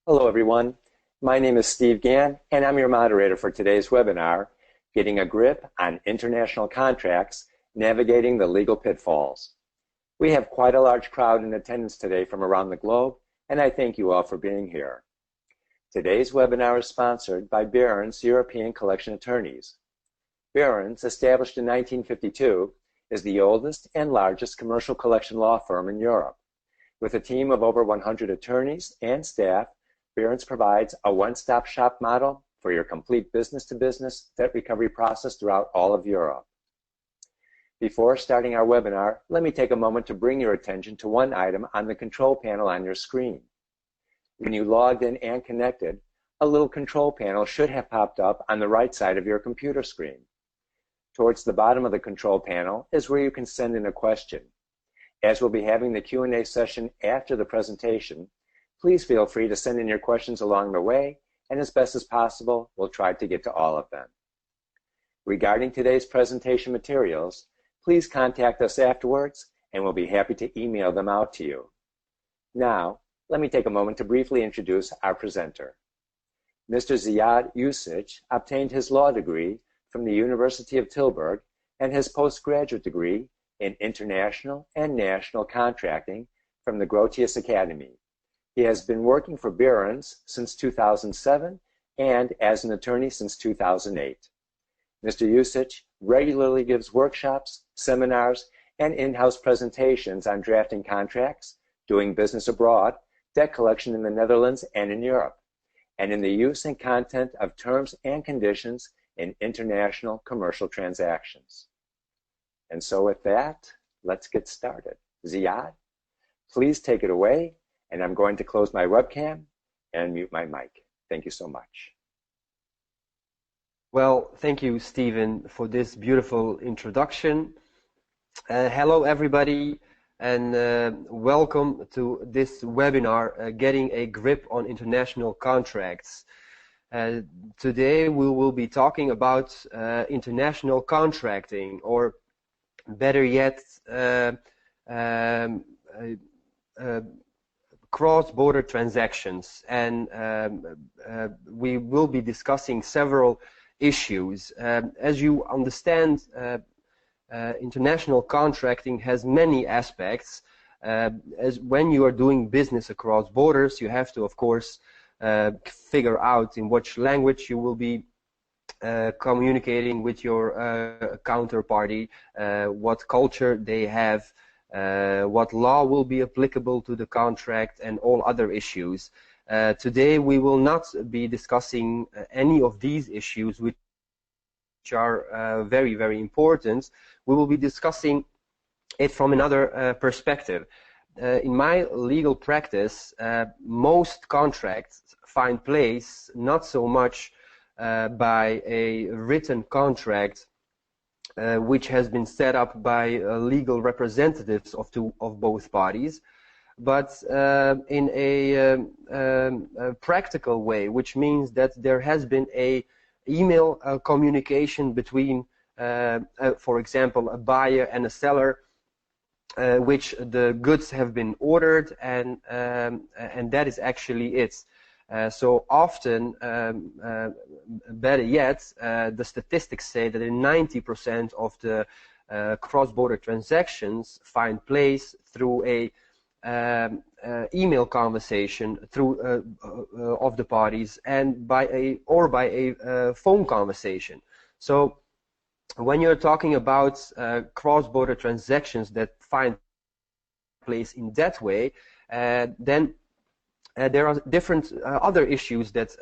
Hello, everyone. My name is Steve Gann, and I'm your moderator for today's webinar, Getting a Grip on International Contracts, Navigating the Legal Pitfalls. We have quite a large crowd in attendance today from around the globe, and I thank you all for being here. Today's webinar is sponsored by Bierens European Collection Attorneys. Bierens, established in 1952, is the oldest and largest commercial collection law firm in Europe. With a team of over 100 attorneys and staff, Bierens provides a one-stop shop model for your complete business-to-business debt recovery process throughout all of Europe. Before starting our webinar, let me take a moment to bring your attention to one item on the control panel on your screen. When you logged in and connected, a little control panel should have popped up on the right side of your computer screen. Towards the bottom of the control panel is where you can send in a question. As we'll be having the Q&A session after the presentation, please feel free to send in your questions along the way, and as best as possible, we'll try to get to all of them. Regarding today's presentation materials, please contact us afterwards, and we'll be happy to email them out to you. Now, let me take a moment to briefly introduce our presenter. Mr. Zijad Jusic obtained his law degree from the University of Tilburg and his postgraduate degree in international and national contracting from the Grotius Academy. He has been working for Bierens since 2007 and as an attorney since 2008. Mr. Jusic regularly gives workshops, seminars, and in-house presentations on drafting contracts, doing business abroad, debt collection in the Netherlands and in Europe, and in the use and content of terms and conditions in international commercial transactions. And so with that, let's get started. Zijad, please take it away. And I'm going to close my webcam and mute my mic. Thank you so much. Well, thank you, Stephen, for this beautiful introduction. Hello, everybody, and welcome to this webinar, Getting a Grip on International Contracts. Today, we will be talking about international contracting, or better yet, cross-border transactions, and we will be discussing several issues. As you understand, international contracting has many aspects. As when you are doing business across borders, you have to, of course, figure out in which language you will be communicating with your counterparty, what culture they have, what law will be applicable to the contract, and all other issues. Today we will not be discussing any of these issues, which are very, very important. We will be discussing it from another perspective. In my legal practice, most contracts find place not so much by a written contract which has been set up by legal representatives of both parties, but in a practical way, which means that there has been a email communication between, for example, a buyer and a seller, which the goods have been ordered, and that is actually it. So often, better yet, the statistics say that in 90% of the cross-border transactions find place through a email conversation through of the parties, and by a phone conversation. So when you're talking about cross-border transactions that find place in that way, then there are different other issues that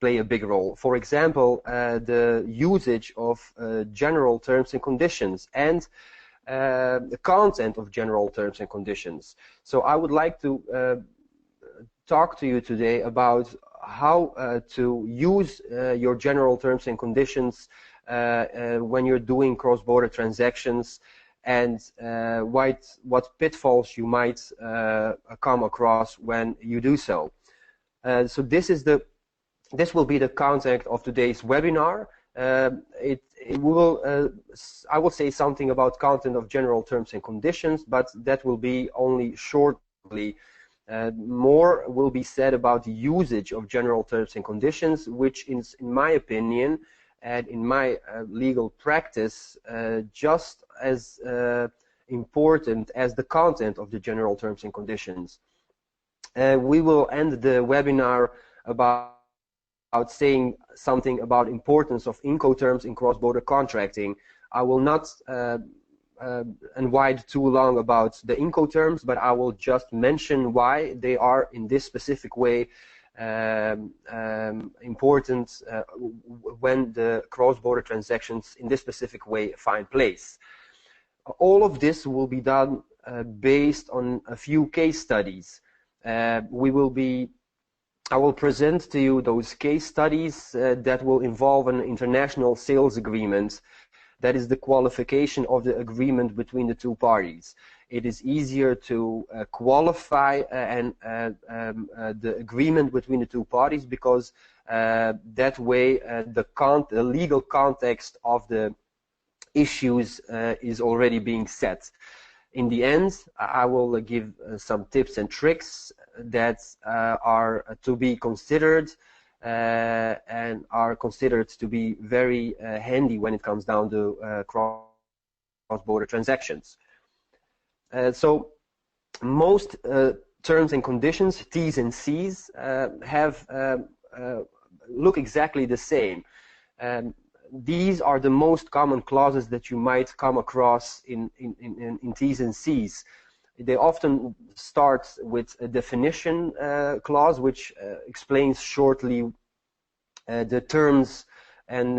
play a big role. For example, the usage of general terms and conditions, and the content of general terms and conditions. So I would like to talk to you today about how to use your general terms and conditions when you're doing cross-border transactions, and what pitfalls you might come across when you do so. So this will be the content of today's webinar. It will, I will say something about content of general terms and conditions, but that will be only shortly More will be said about the usage of general terms and conditions, which is, in my opinion, and in my legal practice, just as important as the content of the general terms and conditions. We will end the webinar about saying something about importance of Incoterms in cross-border contracting. I will not unwind too long about the Incoterms, but I will just mention why they are in this specific way important when the cross-border transactions in this specific way find place. All of this will be done based on a few case studies. I will present to you those case studies that will involve an international sales agreement. That is the qualification of the agreement between the two parties. It is easier to qualify the agreement between the two parties because that way the legal context of the issues is already being set. In the end, I will give some tips and tricks that are to be considered and are considered to be very handy when it comes down to cross-border transactions. So most terms and conditions, T's and C's, look exactly the same. These are the most common clauses that you might come across in T's and C's. They often start with a definition clause, which explains shortly the terms and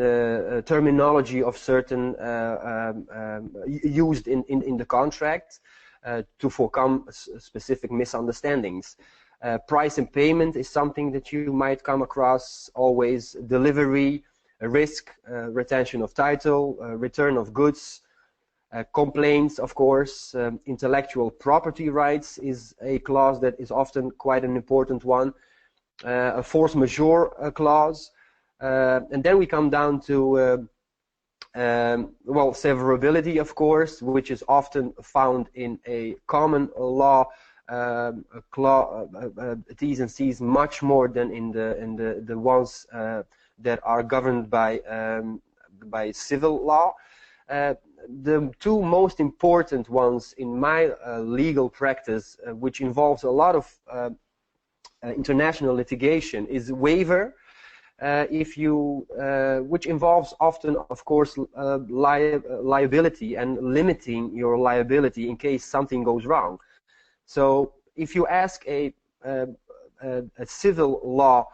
terminology of certain used in the contract to overcome specific misunderstandings. Price and payment is something that you might come across always. Delivery, risk, retention of title, return of goods, complaints, of course. Intellectual property rights is a clause that is often quite an important one. A force majeure clause. And then we come down to well, severability, of course, which is often found in a common law T's and C's much more than in the ones that are governed by civil law. The two most important ones in my legal practice, which involves a lot of international litigation, is waiver. Which involves often, of course, liability and limiting your liability in case something goes wrong. So if you ask a civil law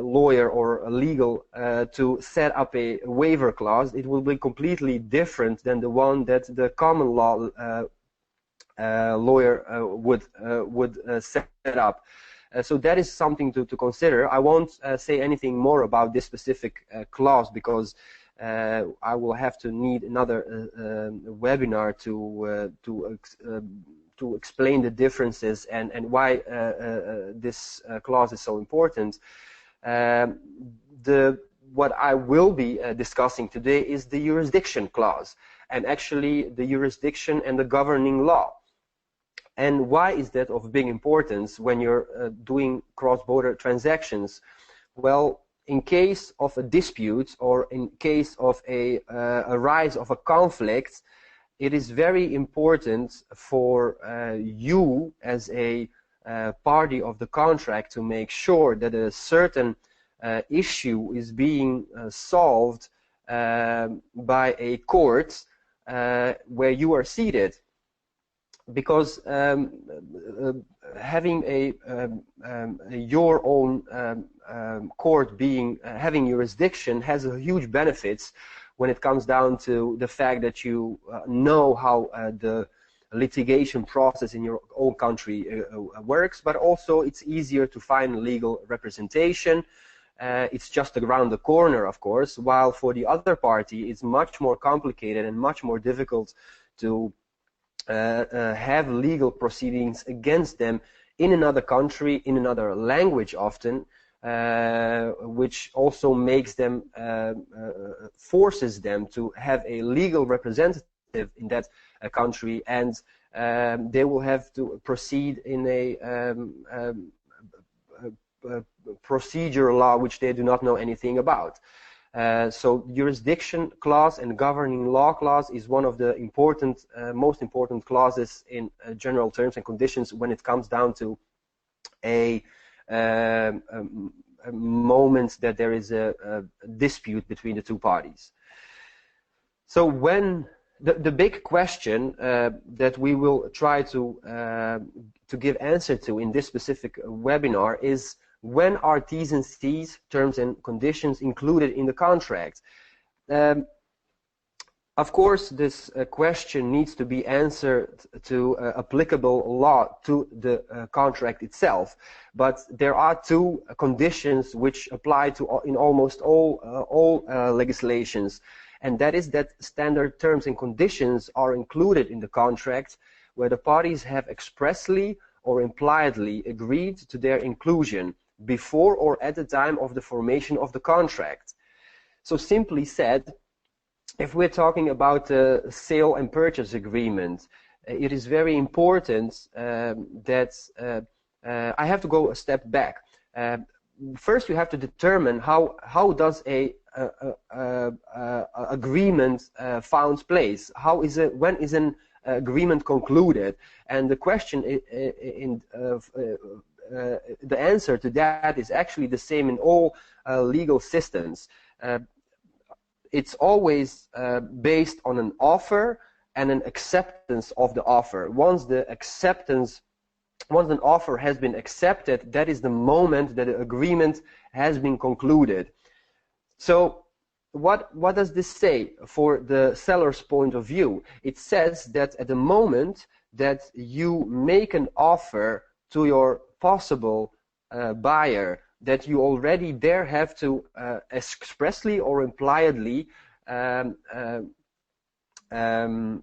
lawyer or a legal to set up a waiver clause, it will be completely different than the one that the common law lawyer would set up. So that is something to consider. I won't say anything more about this specific clause because I will have to need another webinar to explain the differences and why this clause is so important. What I will be discussing today is the jurisdiction clause, and actually the jurisdiction and the governing law. And why is that of big importance when you're doing cross-border transactions? Well, in case of a dispute or in case of a rise of a conflict, it is very important for you as a party of the contract to make sure that a certain issue is being solved by a court where you are seated. Because having your own court having jurisdiction has a huge benefits when it comes down to the fact that you know how the litigation process in your own country works, but also it's easier to find legal representation. It's just around the corner, of course, while for the other party it's much more complicated and much more difficult to have legal proceedings against them in another country, in another language often, which also makes them, forces them to have a legal representative in that country, and they will have to proceed in a procedure law which they do not know anything about. So jurisdiction clause and governing law clause is one of the important, most important clauses in general terms and conditions when it comes down to a moment that there is a dispute between the two parties. So when the big question that we will try to give answer to in this specific webinar is, when are T's and C's, terms and conditions, included in the contract? Of course, this question needs to be answered to applicable law to the contract itself, but there are two conditions which apply to in almost all legislations, and that is that standard terms and conditions are included in the contract where the parties have expressly or impliedly agreed to their inclusion before or at the time of the formation of the contract. So simply said, if we're talking about a sale and purchase agreement, it is very important that I have to go a step back. First, you have to determine how does a agreement found place? How is it? When is an agreement concluded? And the question the answer to that is actually the same in all legal systems. It's always based on an offer and an acceptance of the offer. Once an offer has been accepted, that is the moment that the agreement has been concluded. So what does this say for the seller's point of view? It says that at the moment that you make an offer to your possible buyer, that you already there have to expressly or impliedly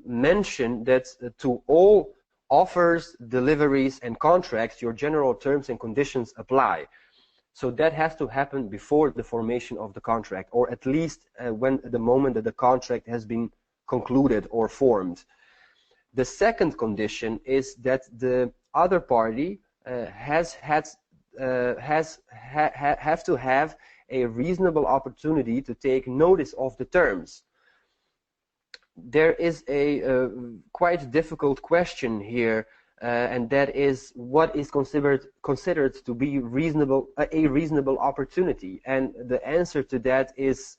mention that to all offers, deliveries, and contracts, your general terms and conditions apply. So that has to happen before the formation of the contract, or at least when the moment that the contract has been concluded or formed. The second condition is that the other party have to have a reasonable opportunity to take notice of the terms. There is a quite difficult question here, and that is, what is considered to be a reasonable opportunity? And the answer to that is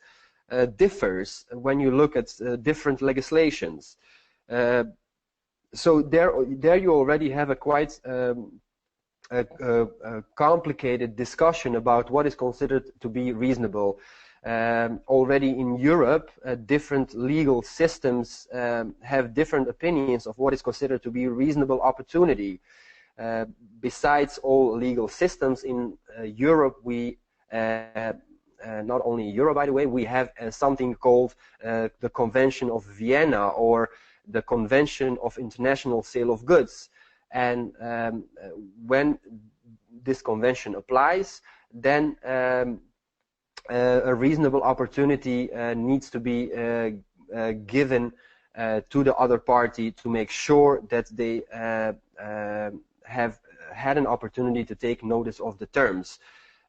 differs when you look at different legislations. So there you already have a quite a complicated discussion about what is considered to be reasonable. Already in Europe, different legal systems have different opinions of what is considered to be a reasonable opportunity. Besides all legal systems in Europe, we not only in Europe, by the way, we have something called the Convention of Vienna, or the Convention of International Sale of Goods. And when this convention applies, then a reasonable opportunity needs to be given to the other party to make sure that they have had an opportunity to take notice of the terms.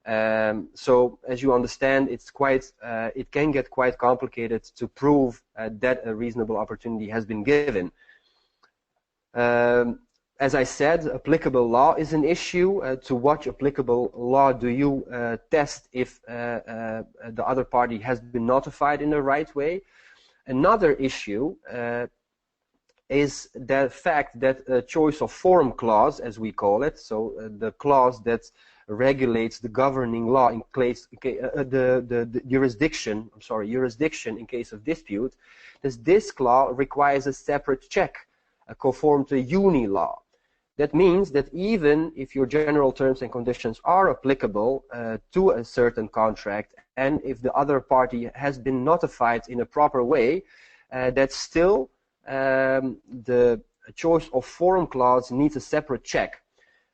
So, as you understand, it's quite it can get quite complicated to prove that a reasonable opportunity has been given. As I said, applicable law is an issue. To what applicable law do you test if the other party has been notified in the right way? Another issue is the fact that a choice of form clause, as we call it, so the clause that regulates the governing law in case the jurisdiction in case of dispute, this clause requires a separate check, conform to uni law. That means that even if your general terms and conditions are applicable to a certain contract, and if the other party has been notified in a proper way, that still the choice of form clause needs a separate check.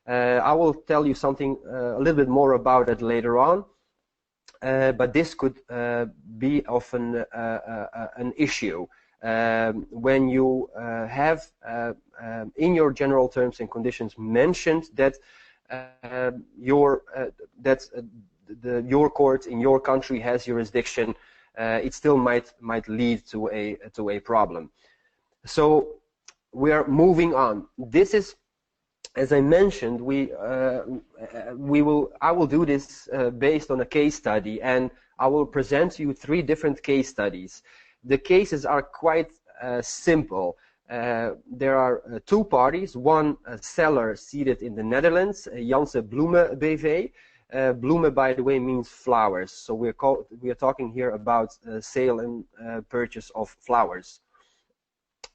I will tell you something a little bit more about it later on, but this could be often an issue. when you have in your general terms and conditions mentioned that your court in your country has jurisdiction, it still might lead to a problem. So we are moving on. This is, as I mentioned, I will do this based on a case study, and I will present you 3 different case studies. The cases are quite simple. There are 2 parties, one seller seated in the Netherlands, Janse Bloemen BV. Bloemen, by the way, means flowers, so we are talking here about sale and purchase of flowers.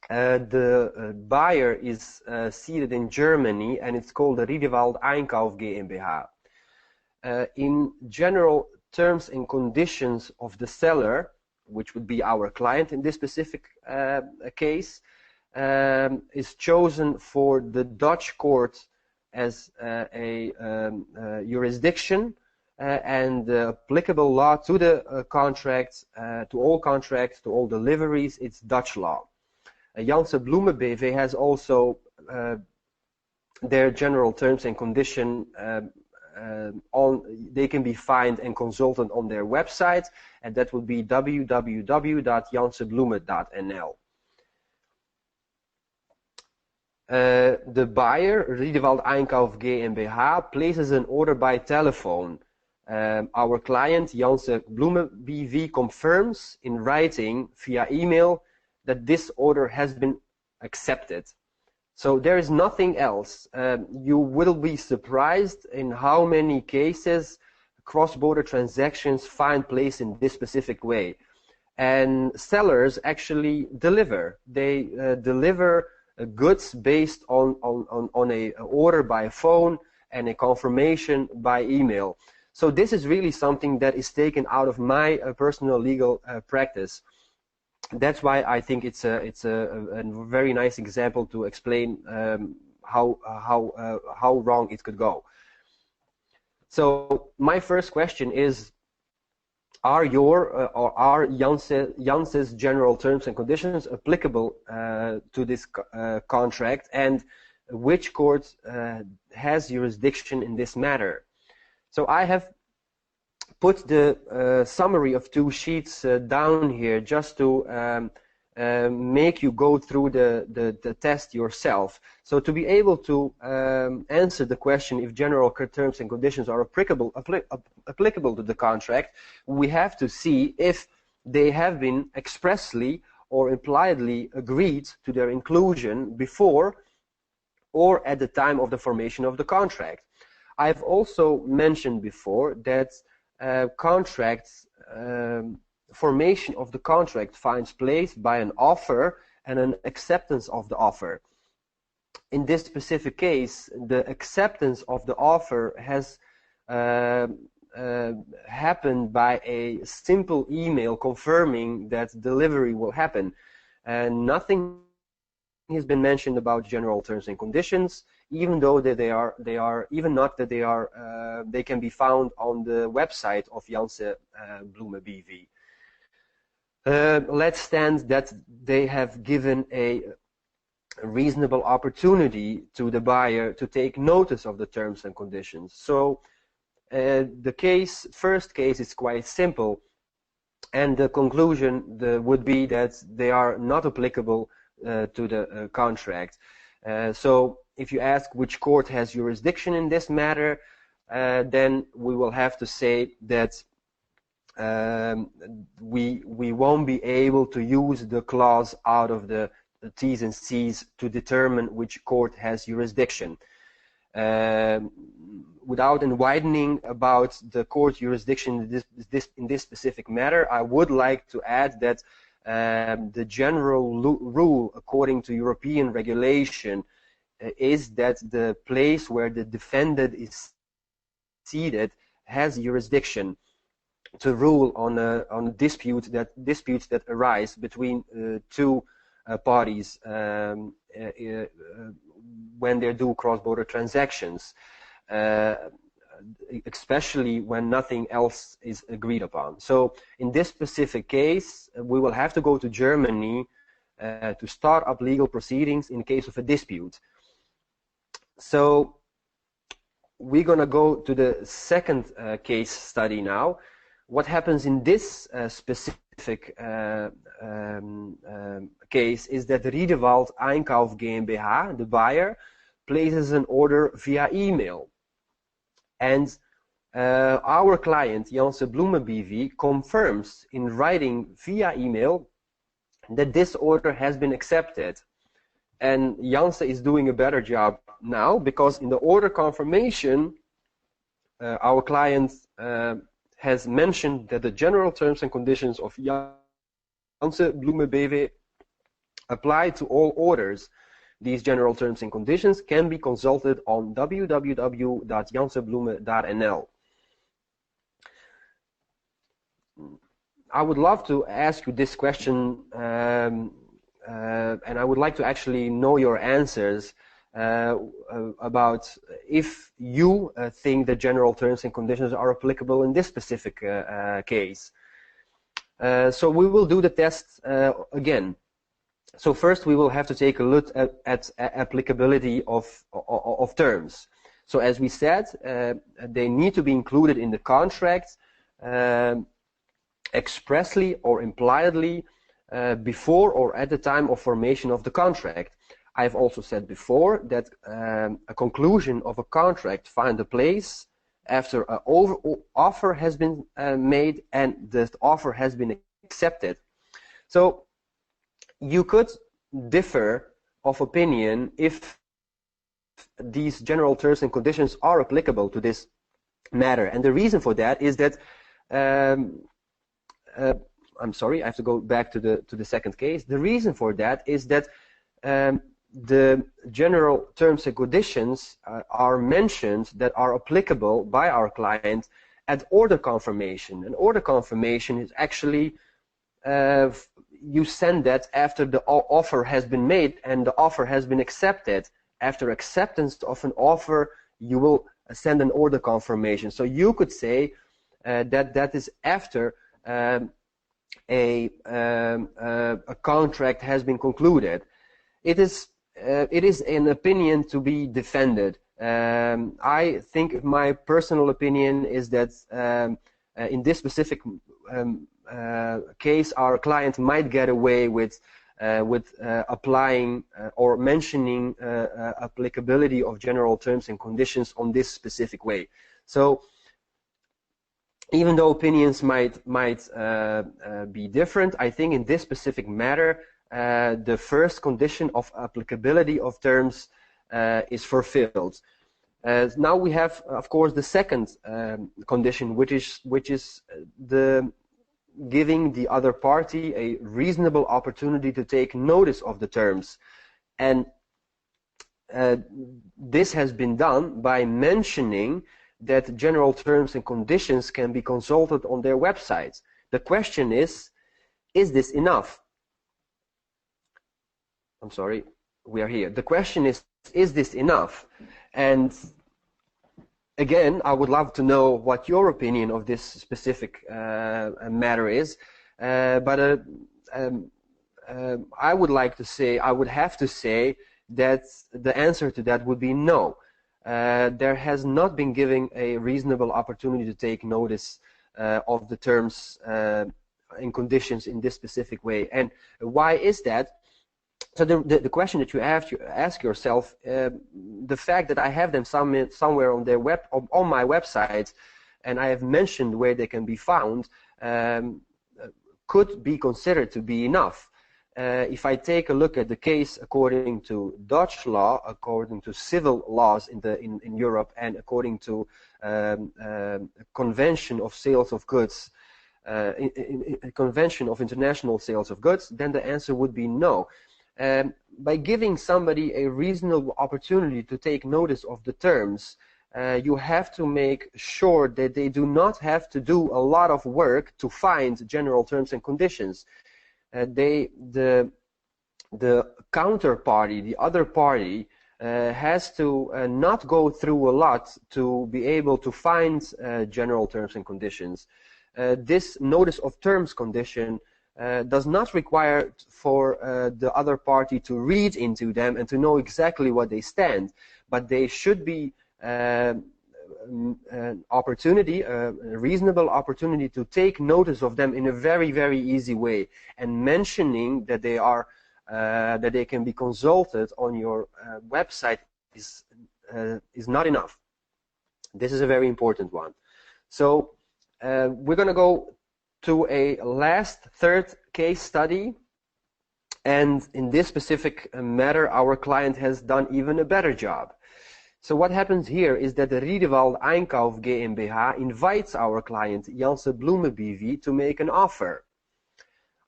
The buyer is seated in Germany, and it's called the Riedewald Einkauf GmbH. In general terms and conditions of the seller, which would be our client in this specific case, is chosen for the Dutch court as a jurisdiction, and the applicable law to the contracts, to all contracts, to all deliveries, it's Dutch law. Janse Bloemen BV has also their general terms and condition they can be found and consulted on their website, and that would be www.jansebloemen.nl. The buyer, Riedewald Einkauf GmbH, places an order by telephone. Our client, Janse Bloemen BV, confirms in writing via email that this order has been accepted. So there is nothing else. You will be surprised in how many cases cross-border transactions find place in this specific way. And sellers actually deliver. They deliver goods based on an order by phone and a confirmation by email. So this is really something that is taken out of my personal legal practice. That's why I think it's a very nice example to explain how wrong it could go. So my first question is: are Janse's general terms and conditions applicable to this contract, and which court has jurisdiction in this matter? So I have put the summary of 2 sheets down here just to make you go through the test yourself. So to be able to answer the question if general terms and conditions are applicable to the contract, we have to see if they have been expressly or impliedly agreed to their inclusion before or at the time of the formation of the contract. I've also mentioned before that formation of the contract finds place by an offer and an acceptance of the offer. In this specific case, the acceptance of the offer has happened by a simple email confirming that delivery will happen, and nothing has been mentioned about general terms and conditions, even though that they can be found on the website of Janse Bloemen BV. Let's stand that they have given a reasonable opportunity to the buyer to take notice of the terms and conditions. So the first case is quite simple, and the conclusion would be that they are not applicable to the contract. So if you ask which court has jurisdiction in this matter, then we will have to say that we won't be able to use the clause out of the T's and C's to determine which court has jurisdiction. Without widening about the court jurisdiction in this specific matter, I would like to add that the general rule according to European regulation is that the place where the defendant is seated has jurisdiction to rule on disputes that arise between 2 parties when they do cross-border transactions, especially when nothing else is agreed upon. So in this specific case, we will have to go to Germany to start up legal proceedings in case of a dispute. So we're going to go to the second case study now. What happens in this specific case is that Riedewald Einkauf GmbH, the buyer, places an order via email. And our client, Janse Bloemen BV, confirms in writing via email that this order has been accepted. And Janse is doing a better job now, because in the order confirmation, our client has mentioned that the general terms and conditions of Janse Bloemen BV apply to all orders. These general terms and conditions can be consulted on www.jansebloemen.nl. I would love to ask you this question, and I would like to actually know your answers about if you think the general terms and conditions are applicable in this specific case. So we will do the test again. So first we will have to take a look at applicability of terms. So as we said, they need to be included in the contract expressly or impliedly before or at the time of formation of the contract. I've also said before that a conclusion of a contract finds a place after an offer has been made and the offer has been accepted. So you could differ of opinion if these general terms and conditions are applicable to this matter. And the reason for that is that I'm sorry, I have to go back to the second case. The reason for that is that the general terms and conditions are mentioned that are applicable by our client at order confirmation. And order confirmation is actually you send that after the offer has been made and the offer has been accepted. After acceptance of an offer, you will send an order confirmation. So you could say that is after a contract has been concluded. It is an opinion to be defended. I think my personal opinion is that in this specific case, our client might get away with applying or mentioning applicability of general terms and conditions on this specific way. So even though opinions might be different, I think in this specific matter, the first condition of applicability of terms is fulfilled. Now we have, of course, the second condition, which is the giving the other party a reasonable opportunity to take notice of the terms. And this has been done by mentioning that general terms and conditions can be consulted on their websites. The question is this enough? I'm sorry, we are here. The question is this enough? And again, I would love to know what your opinion of this specific matter is, but I would have to say that the answer to that would be no. There has not been given a reasonable opportunity to take notice of the terms and conditions in this specific way. And why is that? So the question that you have to ask yourself, the fact that I have them somewhere on their on my website, and I have mentioned where they can be found, could be considered to be enough. If I take a look at the case according to Dutch law, according to civil laws in Europe, and according to Convention of Sales of Goods, Convention of International Sales of Goods, then the answer would be no. By giving somebody a reasonable opportunity to take notice of the terms, you have to make sure that they do not have to do a lot of work to find general terms and conditions. The counterparty, the other party, has to not go through a lot to be able to find general terms and conditions. This notice of terms condition does not require for the other party to read into them and to know exactly what they stand, but they should be an opportunity, a reasonable opportunity to take notice of them in a very, very easy way, and mentioning that they are that they can be consulted on your website is not enough. This is a very important one. So we're going to go to a third case study, and in this specific matter our client has done even a better job. So what happens here is that the Riedewald Einkauf GmbH invites our client Janse Bloemen BV to make an offer.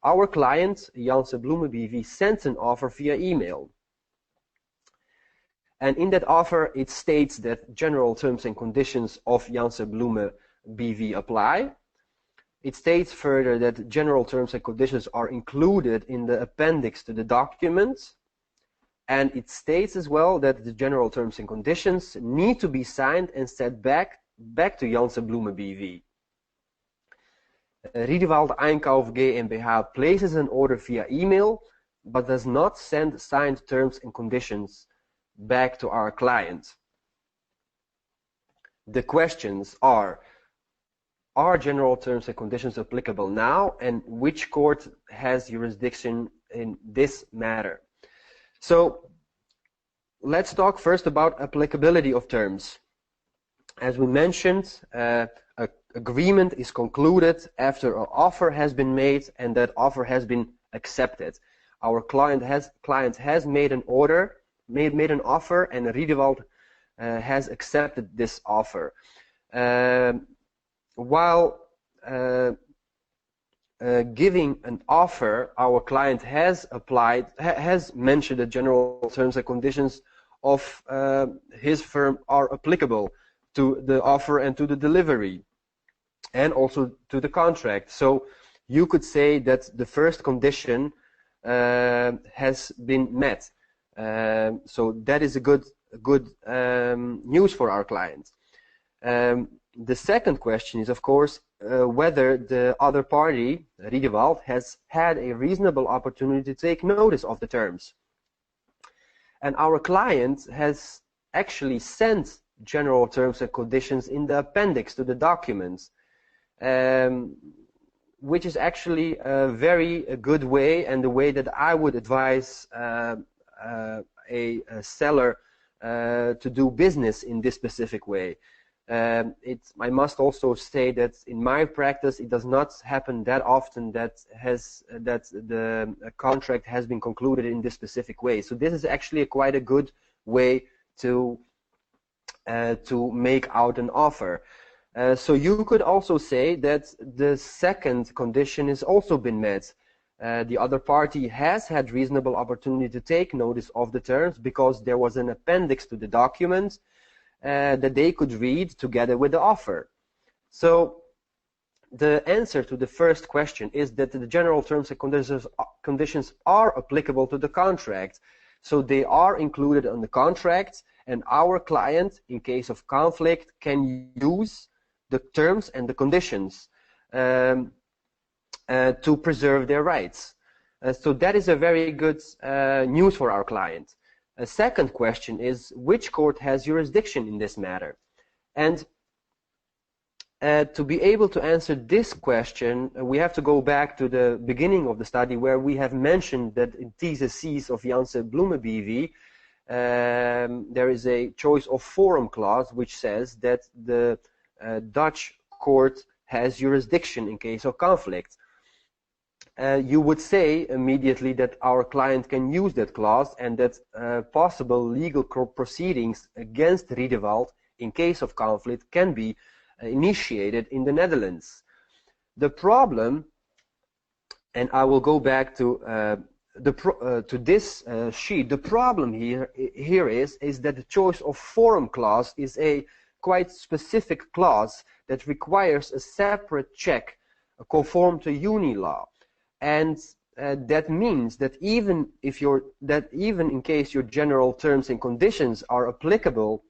Our client Janse Bloemen BV sends an offer via email. And in that offer it states that general terms and conditions of Janse Bloemen BV apply. It states further that general terms and conditions are included in the appendix to the document. And it states as well that the general terms and conditions need to be signed and sent back to Janse Bloemen BV. Riedewald Einkauf GmbH places an order via email, but does not send signed terms and conditions back to our client. The questions are general terms and conditions applicable now, and which court has jurisdiction in this matter? So let's talk first about applicability of terms. As we mentioned, an agreement is concluded after an offer has been made and that offer has been accepted. Our client has made an order, made an offer, and Riedewald has accepted this offer. While giving an offer, our client has mentioned the general terms and conditions of his firm are applicable to the offer and to the delivery, and also to the contract. So you could say that the first condition has been met. So that is a good news for our client. The second question is, of course, whether the other party, Riedewald, has had a reasonable opportunity to take notice of the terms. And our client has actually sent general terms and conditions in the appendix to the documents, which is actually a very good way, and the way that I would advise a seller to do business in this specific way. I must also say that in my practice it does not happen that often that the contract has been concluded in this specific way. So this is actually quite a good way to make out an offer. So you could also say that the second condition has also been met. The other party has had reasonable opportunity to take notice of the terms because there was an appendix to the document that they could read together with the offer. So the answer to the first question is that the general terms and conditions are applicable to the contract. So they are included in the contract, and our client, in case of conflict, can use the terms and the conditions to preserve their rights. So that is a very good news for our client. A second question is, which court has jurisdiction in this matter? And to be able to answer this question, we have to go back to the beginning of the study, where we have mentioned that in theses of Janse Bloemen BV, there is a choice of forum clause which says that the Dutch court has jurisdiction in case of conflict. You would say immediately that our client can use that clause, and that possible legal proceedings against Riedewald in case of conflict can be initiated in the Netherlands. The problem, and I will go back to this sheet, the problem here is that the choice of forum clause is a quite specific clause that requires a separate check conform to UNI law. And that means that even in case your general terms and conditions are applicable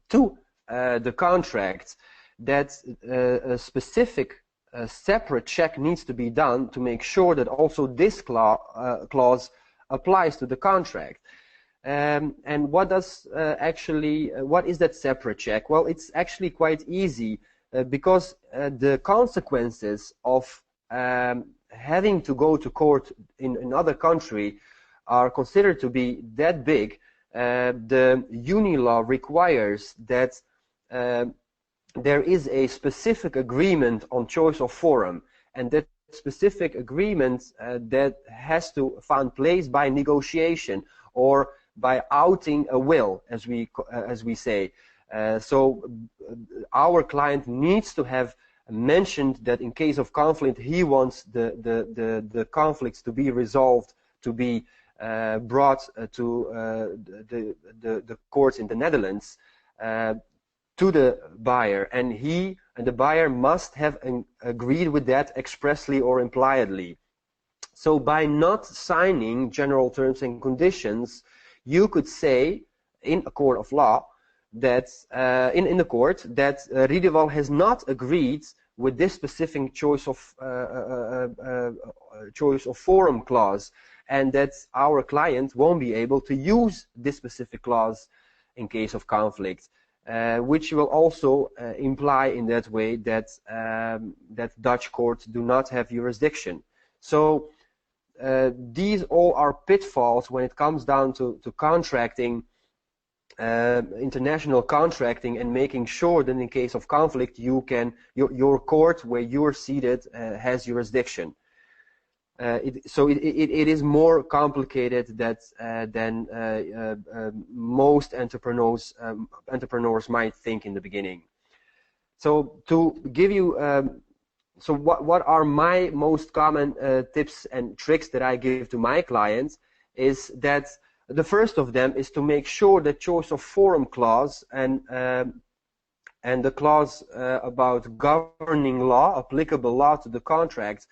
to the contract, that a specific a separate check needs to be done to make sure that also this clause applies to the contract. And what does what is that separate check? Well, it's actually quite easy because the consequences of having to go to court in another country are considered to be that big. The UNI law requires that there is a specific agreement on choice of forum, and that specific agreement that has to find place by negotiation or by outing a will, as we say. So our client needs to have mentioned that in case of conflict, he wants the conflicts to be resolved, to be brought to the courts in the Netherlands to the buyer, and the buyer must have agreed with that expressly or impliedly. So by not signing general terms and conditions, you could say in a court of law that in the court that Riedeval has not agreed with this specific choice of forum clause, and that our client won't be able to use this specific clause in case of conflict, which will also imply in that way that that Dutch courts do not have jurisdiction. So these all are pitfalls when it comes down to contracting, international contracting, and making sure that in case of conflict your court where you're seated has jurisdiction. So it is more complicated than most entrepreneurs might think in the beginning. So to give you so what are my most common tips and tricks that I give to my clients is that the first of them is to make sure that choice of forum clause and the clause about governing law, applicable law to the contract,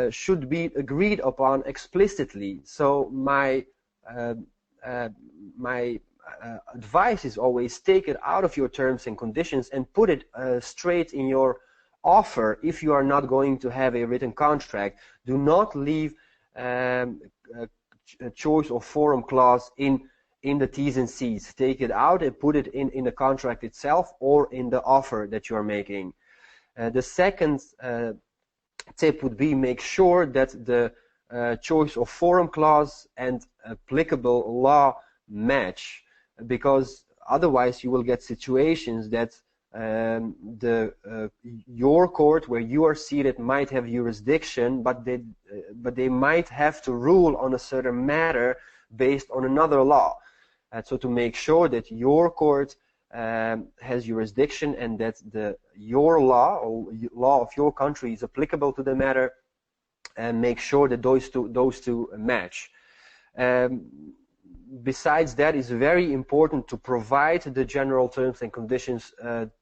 should be agreed upon explicitly. So my advice is always take it out of your terms and conditions and put it straight in your offer. If you are not going to have a written contract, do not leave a choice of forum clause in the T's and C's. Take it out and put it in the contract itself or in the offer that you are making. The second tip would be make sure that the choice of forum clause and applicable law match, because otherwise you will get situations that your court where you are seated might have jurisdiction, but they might have to rule on a certain matter based on another law. So to make sure that your court has jurisdiction and that your law or law of your country is applicable to the matter, and make sure that those two match. Besides that, it's very important to provide the general terms and conditions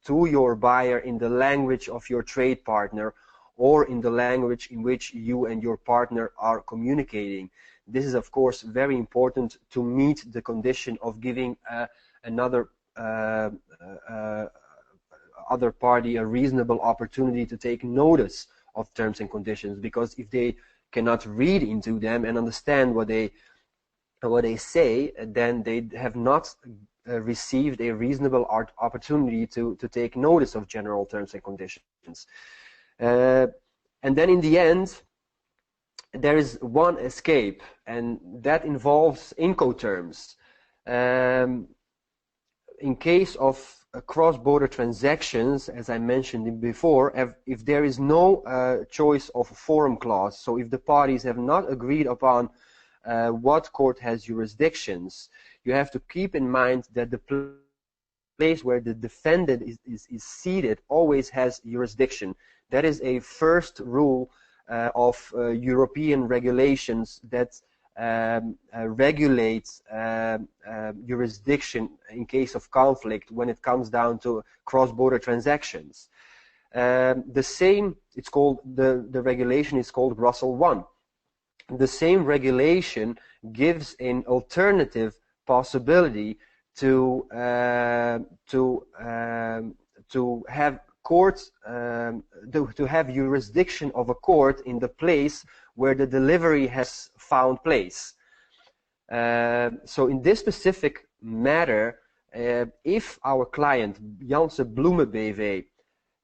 to your buyer in the language of your trade partner or in the language in which you and your partner are communicating. This is of course very important to meet the condition of giving another other party a reasonable opportunity to take notice of terms and conditions, because if they cannot read into them and understand what they say, then they have not received a reasonable opportunity to take notice of general terms and conditions. And then in the end, there is one escape, and that involves Incoterms. In case of cross-border transactions, as I mentioned before, if there is no choice of forum clause, so if the parties have not agreed upon what court has jurisdictions, you have to keep in mind that the place where the defendant is seated always has jurisdiction. That is a first rule of European regulations that regulates jurisdiction in case of conflict when it comes down to cross-border transactions. The same, it's called, the regulation is called Brussels I. The same regulation gives an alternative possibility to have courts to have jurisdiction of a court in the place where the delivery has found place. So in this specific matter, if our client, Janssen Bloemen BV,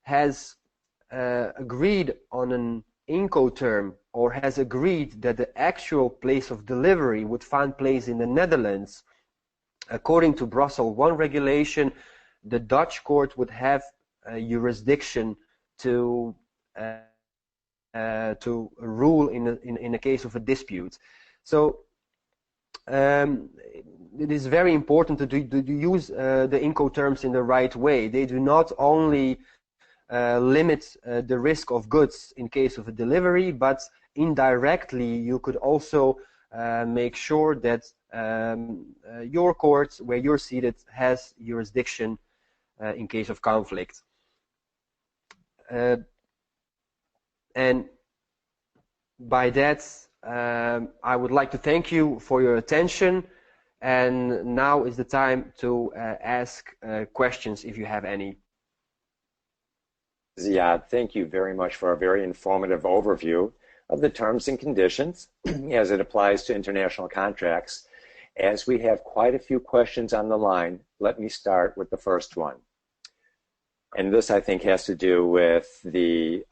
has agreed on an Incoterm or has agreed that the actual place of delivery would find place in the Netherlands, according to Brussels I regulation, the Dutch court would have jurisdiction to rule in a case of a dispute. So it is very important to use the Incoterms in the right way. They do not only limit the risk of goods in case of a delivery, but indirectly you could also make sure that your court, where you're seated, has jurisdiction in case of conflict. And by that, I would like to thank you for your attention, and now is the time to ask questions if you have any. Zijad, thank you very much for a very informative overview of the terms and conditions as it applies to international contracts. As we have quite a few questions on the line, let me start with the first one. And this, I think, has to do with the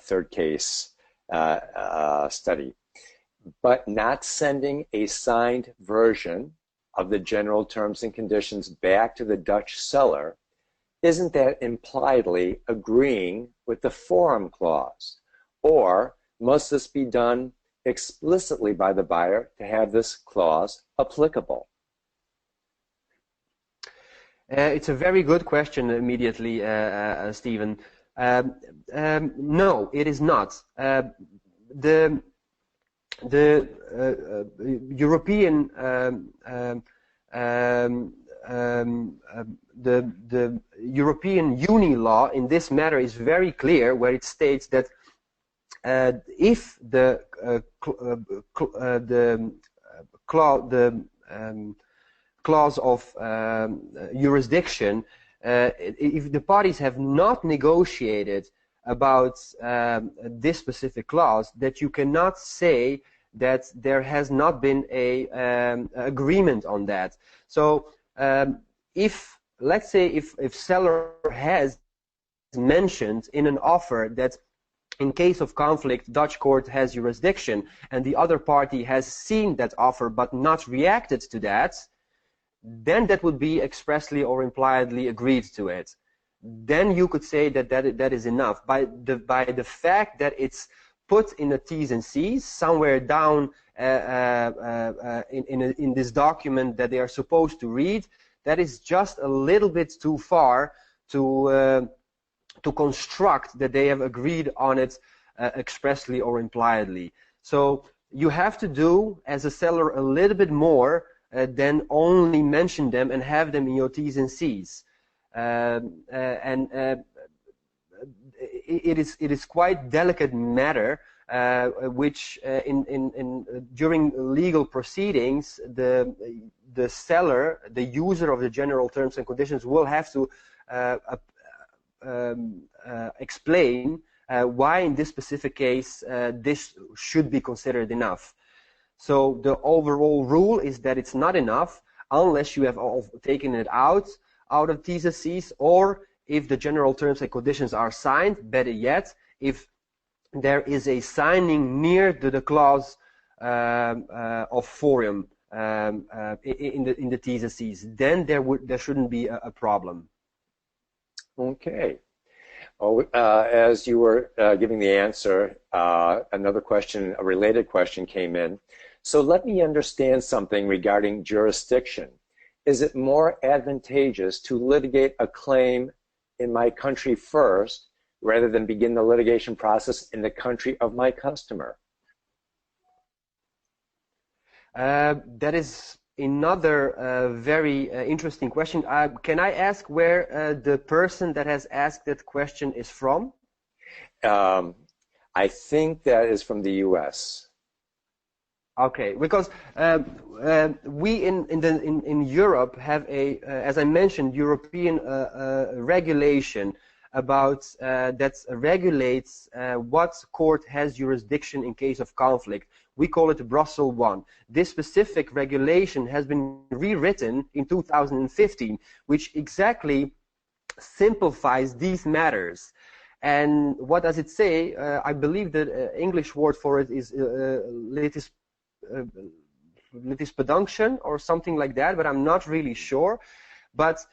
third case study. But not sending a signed version of the general terms and conditions back to the Dutch seller, isn't that impliedly agreeing with the forum clause? Or must this be done explicitly by the buyer to have this clause applicable? It's a very good question immediately, Stephen. No, it is not. The European the European Union law in this matter is very clear, where it states that if the clause of jurisdiction, if the parties have not negotiated about this specific clause, that you cannot say that there has not been a agreement on that. So if, let's say, if seller has mentioned in an offer that in case of conflict Dutch court has jurisdiction, and the other party has seen that offer but not reacted to that, then that would be expressly or impliedly agreed to it. Then you could say that that is enough. By the fact that it's put in the T's and C's somewhere down in this document that they are supposed to read, that is just a little bit too far to construct that they have agreed on it expressly or impliedly. So you have to do, as a seller, a little bit more than only mention them and have them in your T's and C's. It is quite delicate matter, which during legal proceedings, the seller, the user of the general terms and conditions, will have to explain why in this specific case this should be considered enough. So the overall rule is that it's not enough unless you have taken it out of T's and C's, or if the general terms and conditions are signed, better yet, if there is a signing near to the clause of forum in the T's and C's, then there shouldn't be a problem. Okay. Oh, as you were giving the answer, another question, a related question came in. So let me understand something regarding jurisdiction. Is it more advantageous to litigate a claim in my country first rather than begin the litigation process in the country of my customer? That is another very interesting question. Can I ask where the person that has asked that question is from? I think that is from the U.S. Okay, because we in Europe have a, as I mentioned, European regulation about that regulates what court has jurisdiction in case of conflict. We call it Brussels I. This specific regulation has been rewritten in 2015, which exactly simplifies these matters. And what does it say? I believe the English word for it is litispedunction or something like that, but I'm not really sure. But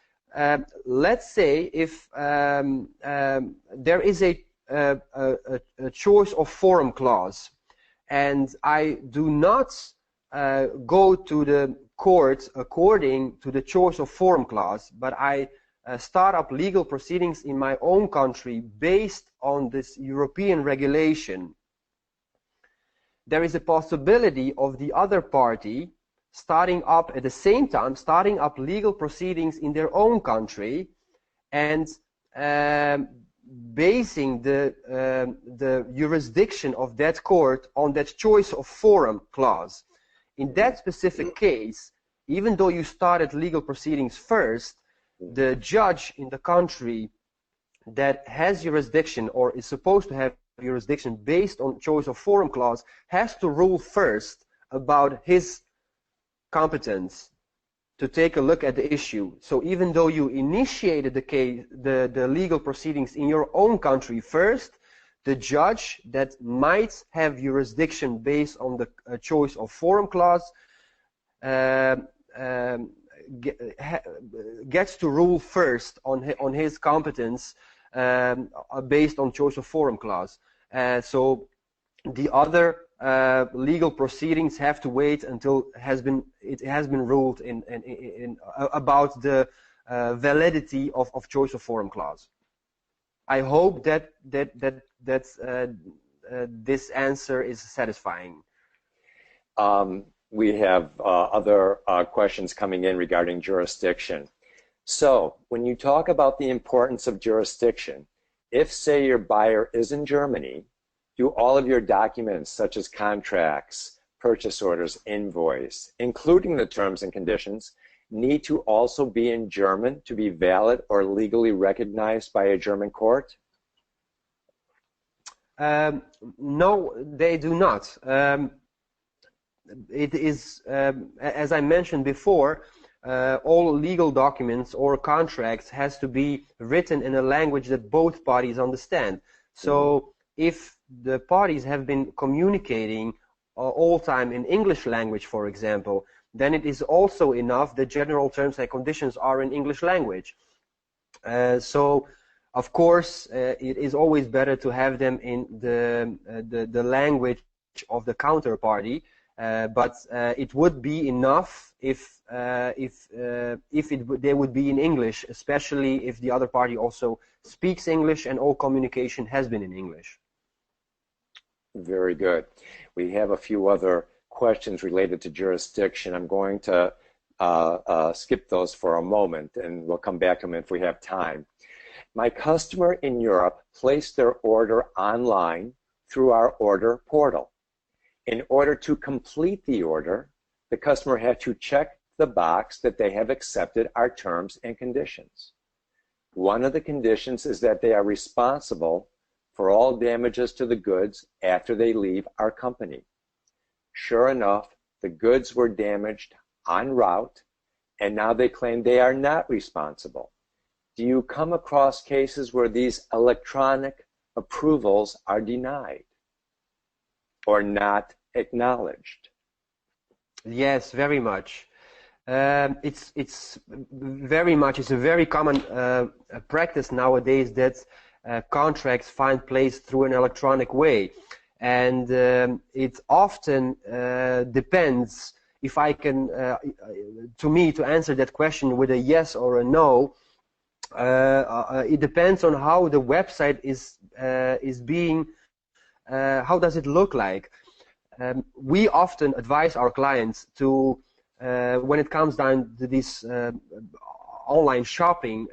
let's say if there is a choice of forum clause, and I do not go to the court according to the choice of forum clause, but I start up legal proceedings in my own country based on this European regulation, there is a possibility of the other party starting up at the same time, starting up legal proceedings in their own country and basing the jurisdiction of that court on that choice of forum clause. In that specific case, even though you started legal proceedings first, the judge in the country that has jurisdiction or is supposed to have jurisdiction based on choice of forum clause has to rule first about his competence to take a look at the issue. So even though you initiated the case, the legal proceedings in your own country first, the judge that might have jurisdiction based on the choice of forum clause gets to rule first on his competence based on choice of forum clause. So the other legal proceedings have to wait until it has been ruled about the validity of choice of forum clause. I hope that this answer is satisfying. We have other questions coming in regarding jurisdiction. So when you talk about the importance of jurisdiction, if, say, your buyer is in Germany, do all of your documents, such as contracts, purchase orders, invoice, including the terms and conditions, need to also be in German to be valid or legally recognized by a German court? No, they do not. It is, as I mentioned before, all legal documents or contracts has to be written in a language that both parties understand. So if the parties have been communicating all time in English language, for example, then it is also enough that general terms and conditions are in English language. So of course it is always better to have them in the language of the counterparty. But it would be enough if they would be in English, especially if the other party also speaks English and all communication has been in English. Very good. We have a few other questions related to jurisdiction. I'm going to skip those for a moment, and we'll come back to them if we have time. My customer in Europe placed their order online through our order portal. In order to complete the order, the customer had to check the box that they have accepted our terms and conditions. One of the conditions is that they are responsible for all damages to the goods after they leave our company. Sure enough, the goods were damaged en route, and now they claim they are not responsible. Do you come across cases where these electronic approvals are denied or not acknowledged? Yes, very much. It's a very common practice nowadays that contracts find place through an electronic way, and it often depends. If I can, to answer that question with a yes or a no, it depends on how the website is being. How does it look like? We often advise our clients to, when it comes down to these online shopping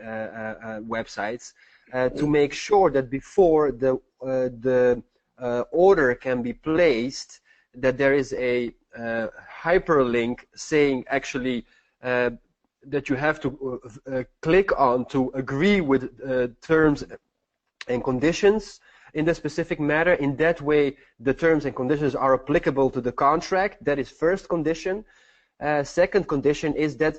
websites, to make sure that before the order can be placed, that there is a hyperlink saying actually that you have to click on to agree with terms and conditions in the specific matter. In that way, the terms and conditions are applicable to the contract. That is first condition. Second condition is that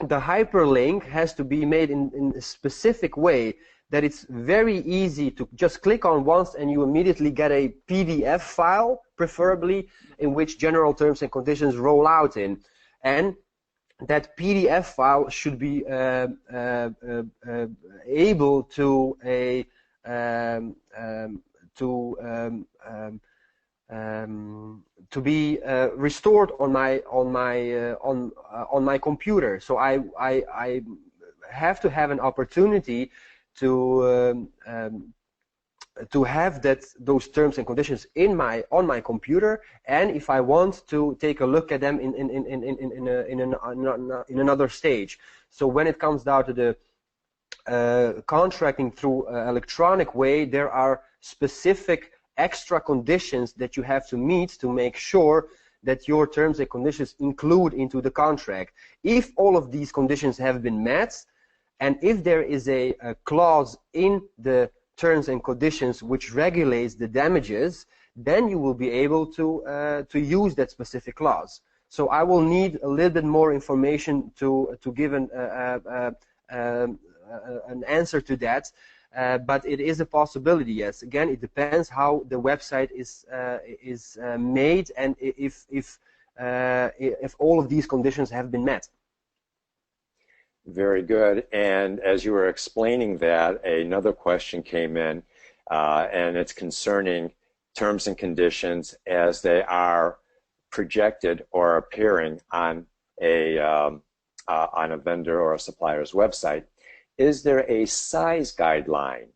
the hyperlink has to be made in a specific way that it's very easy to just click on once and you immediately get a PDF file, preferably, in which general terms and conditions roll out in. And that PDF file should be able to be restored on my computer. So I have to have an opportunity to have those terms and conditions on my computer, and if I want to take a look at them in another stage. So when it comes down to the contracting through electronic way, there are specific extra conditions that you have to meet to make sure that your terms and conditions include into the contract. If all of these conditions have been met, and if there is a clause in the terms and conditions which regulates the damages, then you will be able to use that specific clause. So I will need a little bit more information to give an answer to that, but it is a possibility. Yes, again, it depends how the website is made and if all of these conditions have been met. Very good. And as you were explaining that, another question came in, and it's concerning terms and conditions as they are projected or appearing on a vendor or a supplier's website. Is there a size guideline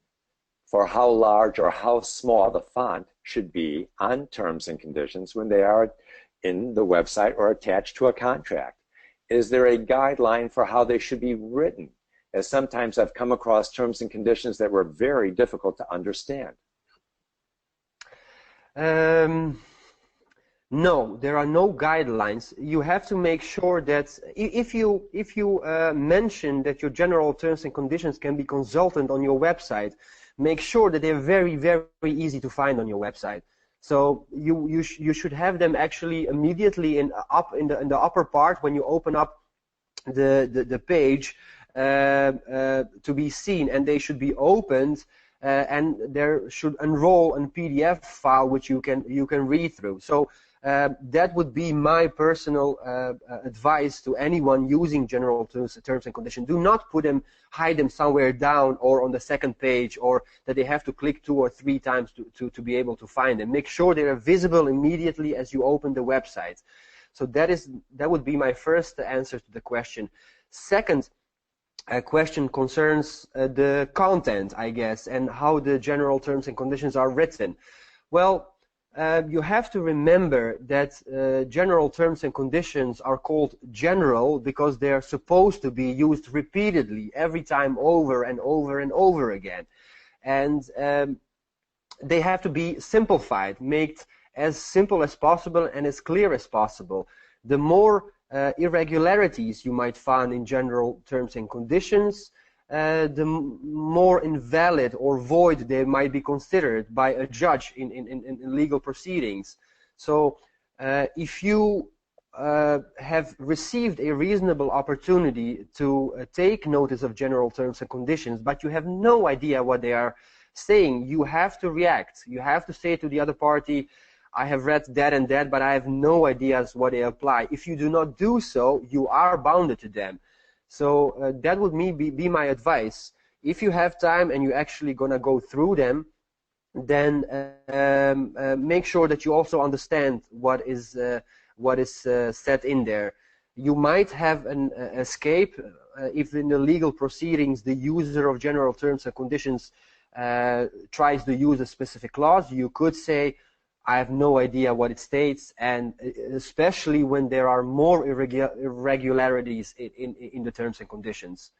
for how large or how small the font should be on terms and conditions when they are in the website or attached to a contract? Is there a guideline for how they should be written? As sometimes I've come across terms and conditions that were very difficult to understand. No, there are no guidelines. You have to make sure that if you mention that your general terms and conditions can be consulted on your website, make sure that they're very, very easy to find on your website. So you should have them actually immediately in the upper part when you open up the page to be seen, and they should be opened, and there should enroll a PDF file which you can read through. So that would be my personal advice to anyone using general terms and conditions. Do not hide them somewhere down or on the second page, or that they have to click 2 or 3 times to be able to find them. Make sure they are visible immediately as you open the website. So that would be my first answer to the question. Second question concerns the content, I guess, and how the general terms and conditions are written. Well, you have to remember that general terms and conditions are called general because they are supposed to be used repeatedly every time over and over and over again. And they have to be simplified, made as simple as possible and as clear as possible. The more irregularities you might find in general terms and conditions, the more invalid or void they might be considered by a judge in legal proceedings. So if you have received a reasonable opportunity to take notice of general terms and conditions, but you have no idea what they are saying, you have to react. You have to say to the other party, I have read that and that, but I have no idea what they apply. If you do not do so, you are bounded to them. So that would be my advice. If you have time and you're actually going to go through them, then make sure that you also understand what is set in there. You might have an escape if in the legal proceedings the user of general terms and conditions tries to use a specific clause. You could say, I have no idea what it states, and especially when there are more irregularities in the terms and conditions.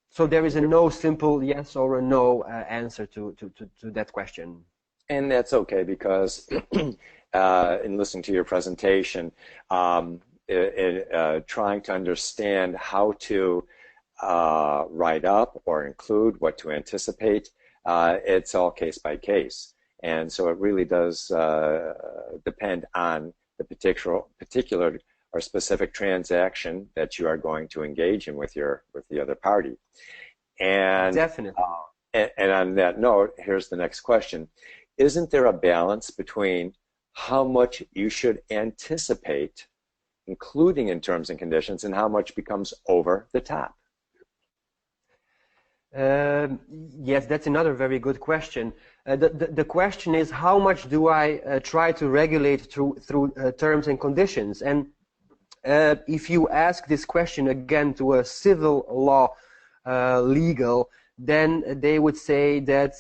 So there is no simple yes or a no answer to that question. And that's okay, because in listening to your presentation, trying to understand how to write up or include, what to anticipate, it's all case by case. And so it really does depend on the particular or specific transaction that you are going to engage in with the other party. And Definitely. And on that note, here's the next question. Isn't there a balance between how much you should anticipate, including in terms and conditions, and how much becomes over the top? Yes, that's another very good question. The question is, how much do I try to regulate through terms and conditions? And if you ask this question again to a civil law legal, then they would say that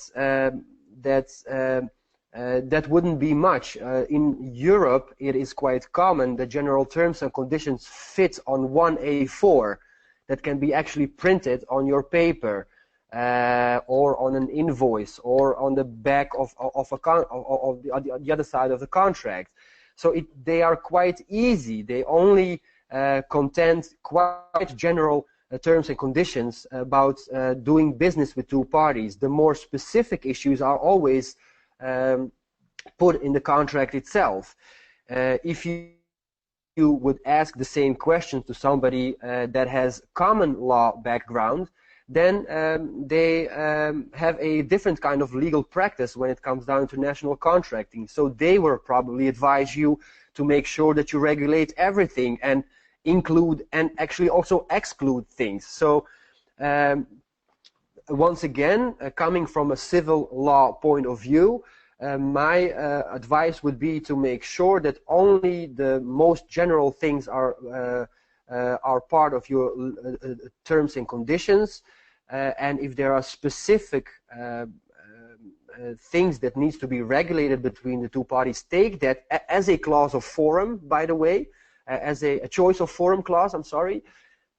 that wouldn't be much. In Europe, it is quite common that general terms and conditions fit on one A4 that can be actually printed on your paper. Or on an invoice, or on the back of the other side of the contract. So they are quite easy. They only contain quite general terms and conditions about doing business with two parties. The more specific issues are always put in the contract itself. If you would ask the same question to somebody that has common law background, then they have a different kind of legal practice when it comes down to international contracting. So they will probably advise you to make sure that you regulate everything and include and actually also exclude things. So once again, coming from a civil law point of view, my advice would be to make sure that only the most general things are part of your terms and conditions, and if there are specific things that needs to be regulated between the two parties, take that as a clause of forum, by the way, as a choice of forum clause, I'm sorry,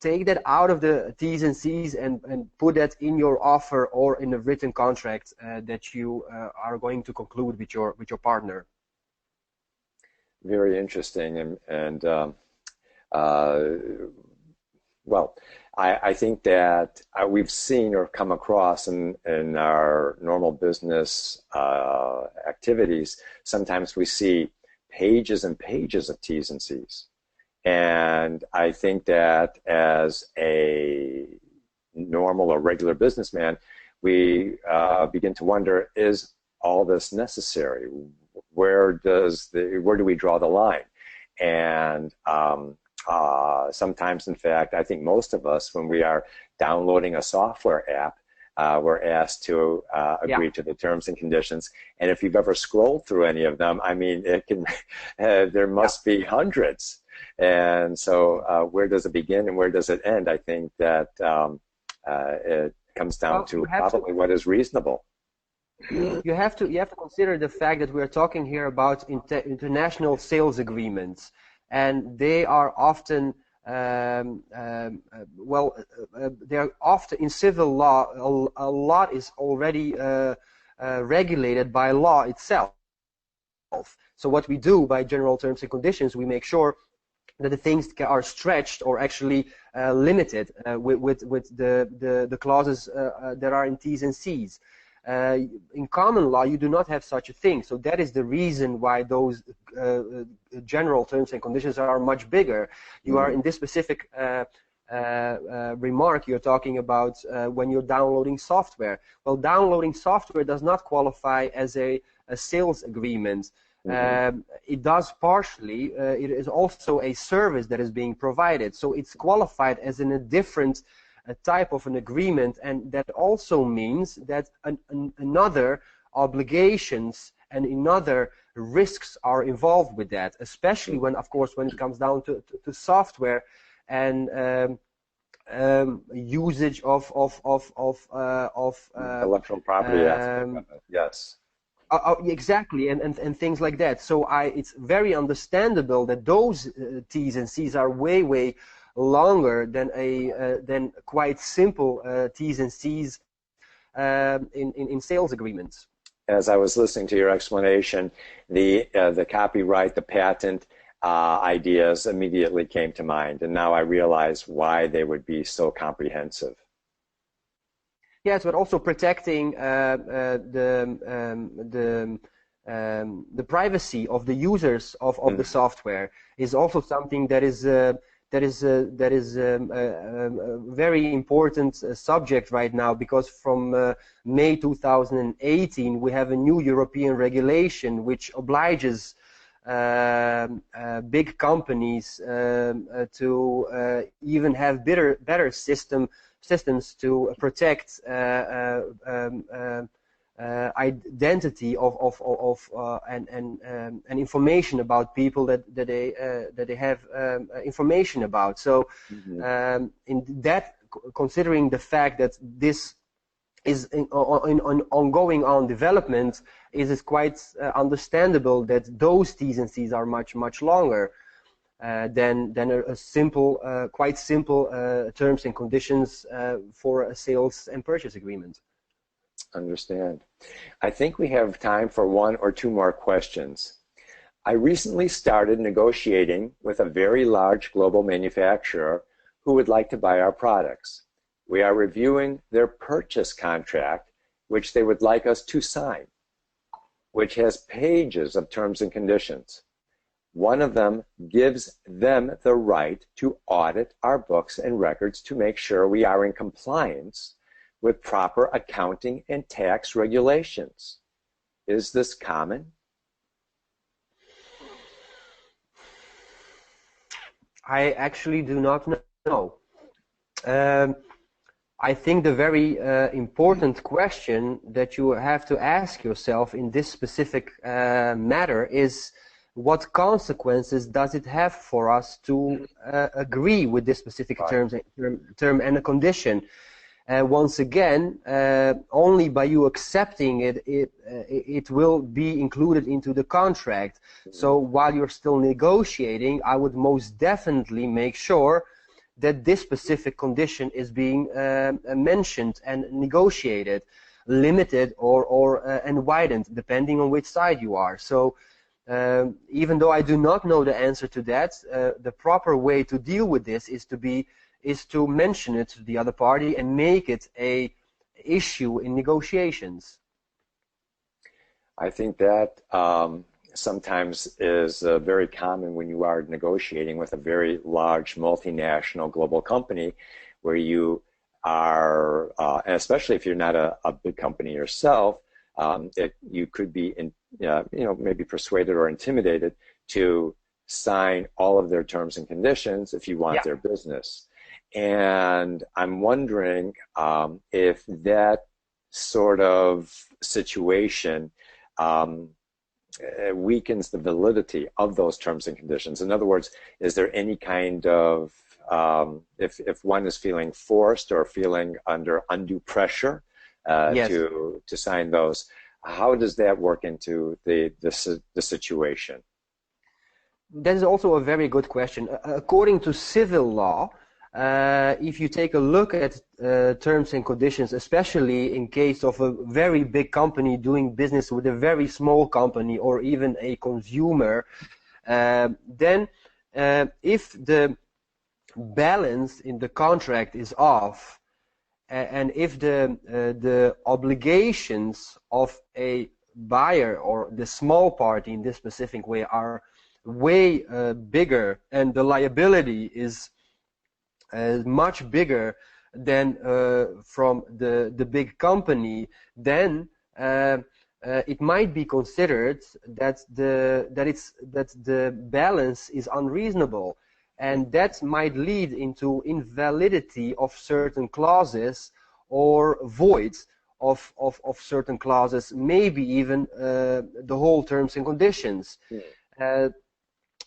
take that out of the T's and C's and put that in your offer or in a written contract that you are going to conclude with your partner. Very interesting, and well, I think that we've seen or come across in our normal business activities, sometimes we see pages and pages of T's and C's. And I think that as a normal or regular businessman, we begin to wonder, is all this necessary? Where do we draw the line? And sometimes, in fact, I think most of us, when we are downloading a software app, we're asked to agree to the terms and conditions. And if you've ever scrolled through any of them, I mean, it can there must be hundreds. And so where does it begin and where does it end? I think that it comes down to probably what is reasonable. You have to consider the fact that we're talking here about international sales agreements, and they are often they're often in civil law. A lot is already regulated by law itself. So what we do by general terms and conditions, we make sure that the things are stretched or actually limited with the clauses that are in T's and C's. In common law, you do not have such a thing. So that is the reason why those general terms and conditions are much bigger. You are in this specific remark, you're talking about when you're downloading software. Well, downloading software does not qualify as a sales agreement. It does partially. It is also a service that is being provided. So it's qualified as in a different type of an agreement, and that also means that another obligations and another risks are involved with that, especially when, of course, when it comes down to software and usage of intellectual property aspect of it. Yes. Exactly, and things like that. So it's very understandable that those T's and C's are way longer than quite simple T's and C's in sales agreements. As I was listening to your explanation, the copyright, the patent ideas immediately came to mind, and now I realize why they would be so comprehensive. Yes, but also protecting the privacy of the users of the software is also something that is a very important subject right now, because from May 2018 we have a new European regulation which obliges big companies to even have better systems to protect identity of and information about people that they have information about. So in that, considering the fact that this is in ongoing development, it is quite understandable that those T's and C's are much longer than a simple, quite simple terms and conditions for a sales and purchase agreement. Understand. I think we have time for one or two more questions. I recently started negotiating with a very large global manufacturer who would like to buy our products. We are reviewing their purchase contract, which they would like us to sign, which has pages of terms and conditions. One of them gives them the right to audit our books and records to make sure we are in compliance with proper accounting and tax regulations. Is this common? I actually do not know. I think the very important question that you have to ask yourself in this specific matter is, what consequences does it have for us to agree with this specific term and a condition? Once again, only by you accepting it, it will be included into the contract. So while you're still negotiating, I would most definitely make sure that this specific condition is being mentioned and negotiated, limited or and widened, depending on which side you are. So even though I do not know the answer to that, the proper way to deal with this is to mention it to the other party and make it a issue in negotiations. I think that sometimes is very common when you are negotiating with a very large multinational global company, where you are, and especially if you're not a big company yourself, you could be, maybe persuaded or intimidated to sign all of their terms and conditions if you want their business. And I'm wondering if that sort of situation weakens the validity of those terms and conditions. In other words, is there any kind of, if one is feeling forced or feeling under undue pressure to sign those, how does that work into the situation? That is also a very good question. According to civil law, if you take a look at terms and conditions, especially in case of a very big company doing business with a very small company or even a consumer, then if the balance in the contract is off, and if the obligations of a buyer or the small party in this specific way are way bigger, and the liability is much bigger than from the big company, then it might be considered that the balance is unreasonable, and that might lead into invalidity of certain clauses or void of certain clauses, maybe even the whole terms and conditions.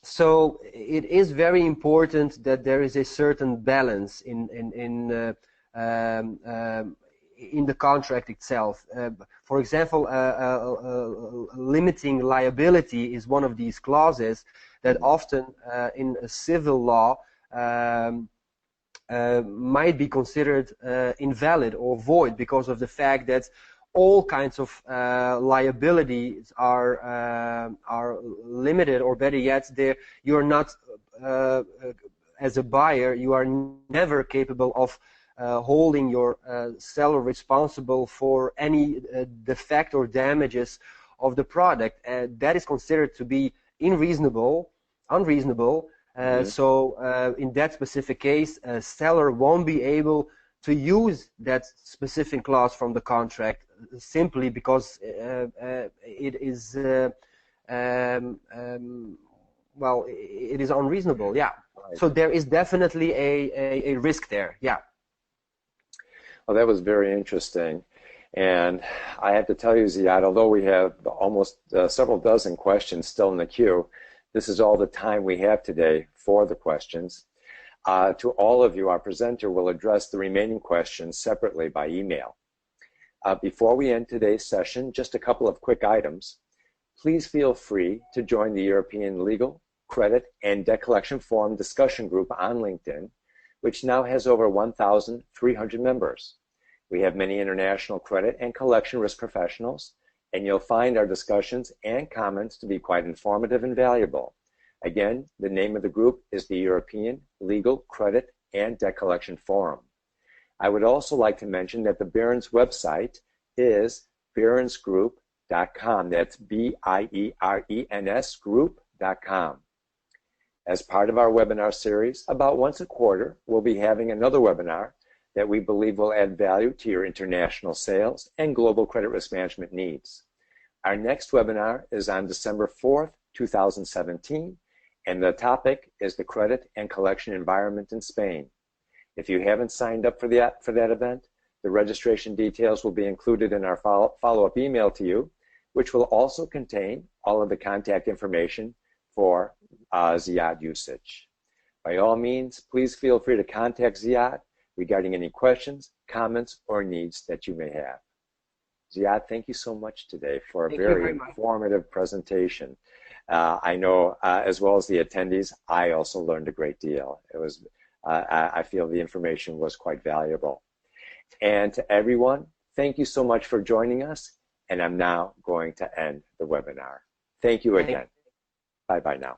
So it is very important that there is a certain balance in the contract itself. For example, limiting liability is one of these clauses that often in a civil law might be considered invalid or void, because of the fact that all kinds of liabilities are limited, or better yet, you're not, as a buyer, you are never capable of holding your seller responsible for any defect or damages of the product. That is considered to be unreasonable. So in that specific case, a seller won't be able to use that specific clause from the contract simply because it is well, it is unreasonable. Yeah. Right. So there is definitely a risk there. Yeah. Well, that was very interesting. And I have to tell you, Zijad, although we have almost several dozen questions still in the queue, this is all the time we have today for the questions. To all of you, our presenter will address the remaining questions separately by email. Before we end today's session, just a couple of quick items. Please feel free to join the European Legal, Credit, and Debt Collection Forum discussion group on LinkedIn, which now has over 1,300 members. We have many international credit and collection risk professionals, and you'll find our discussions and comments to be quite informative and valuable. Again, the name of the group is the European Legal, Credit, and Debt Collection Forum. I would also like to mention that the Bierens website is bierensgroup.com. That's B-I-E-R-E-N-S group.com. As part of our webinar series, about once a quarter, we'll be having another webinar that we believe will add value to your international sales and global credit risk management needs. Our next webinar is on December 4th, 2017, and the topic is the credit and collection environment in Spain. If you haven't signed up for that event, the registration details will be included in our follow-up email to you, which will also contain all of the contact information for Zijad Jusic. By all means, please feel free to contact Zijad regarding any questions, comments, or needs that you may have. Zijad, thank you so much today for a very informative presentation. I know, as well as the attendees, I also learned a great deal. It was, I feel the information was quite valuable. And to everyone, thank you so much for joining us, and I'm now going to end the webinar. Thank you again. Bye-bye now.